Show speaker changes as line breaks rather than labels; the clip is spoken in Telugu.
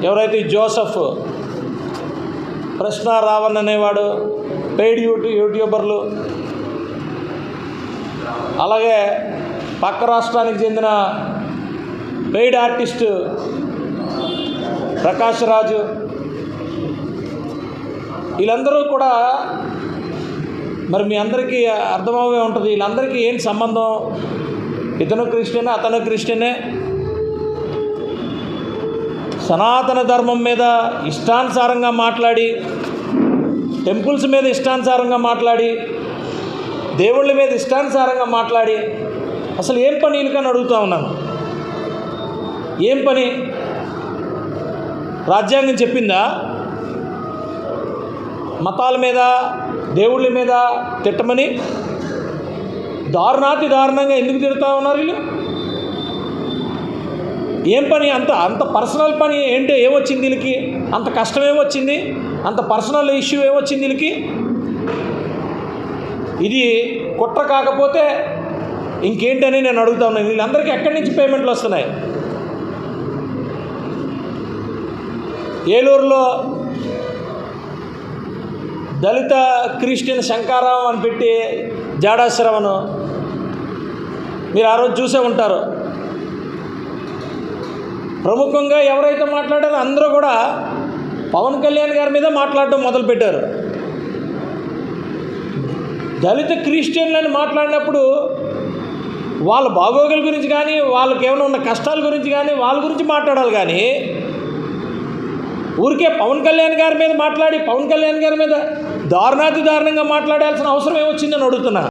ఎవరైతే జోసెఫ్, కృష్ణ రావణ్ అనేవాడు, పెయిడ్ యూట్యూబర్లు, అలాగే పక్క రాష్ట్రానికి చెందిన పెయిడ్ ఆర్టిస్టు ప్రకాష్ రాజు, వీళ్ళందరూ కూడా మరి మీ అందరికీ అర్థమవే ఉంటుంది. వీళ్ళందరికీ ఏంటి సంబంధం? ఇతను క్రిస్టియనే, అతను క్రిస్టియనే. సనాతన ధర్మం మీద ఇష్టానుసారంగా మాట్లాడి, టెంపుల్స్ మీద ఇష్టానుసారంగా మాట్లాడి, దేవుళ్ళ మీద ఇష్టానుసారంగా మాట్లాడి, అసలు ఏం పని వీళ్ళకని అడుగుతూ ఉన్నాను. ఏం పని? రాజ్యాంగం చెప్పిందా మతాల మీద, దేవుళ్ళ మీద తిట్టమని? దారుణాతి దారుణంగా ఎందుకు తిడుతూ ఉన్నారు వీళ్ళు? ఏం పని? అంత పర్సనల్ పని ఏంటో ఏమొచ్చింది వీళ్ళకి? అంత కష్టం ఏమొచ్చింది? అంత పర్సనల్ ఇష్యూ ఏమొచ్చింది వీళ్ళకి? ఇది కుట్ర కాకపోతే ఇంకేంటని నేను అడుగుతా ఉన్నాను. వీళ్ళందరికీ ఎక్కడి నుంచి పేమెంట్లు వస్తున్నాయి? ఏలూరులో దళిత క్రిస్టియన్ శంకారావం అని పెట్టి జాడాశ్రవను మీరు ఆ రోజు చూసే ఉంటారు. ప్రముఖంగా ఎవరైతే మాట్లాడారో అందరూ కూడా పవన్ కళ్యాణ్ గారి మీద మాట్లాడడం మొదలుపెట్టారు. దళిత క్రిస్టియన్లని మాట్లాడినప్పుడు వాళ్ళ బాగోగుల గురించి కానీ, వాళ్ళకి ఏమైనా ఉన్న కష్టాల గురించి కానీ, వాళ్ళ గురించి మాట్లాడాలి. కానీ ఊరికే పవన్ కళ్యాణ్ గారి మీద మాట్లాడి, పవన్ కళ్యాణ్ గారి మీద దారుణాతి దారుణంగా మాట్లాడాల్సిన అవసరం ఏమొచ్చిందని అడుగుతున్నా.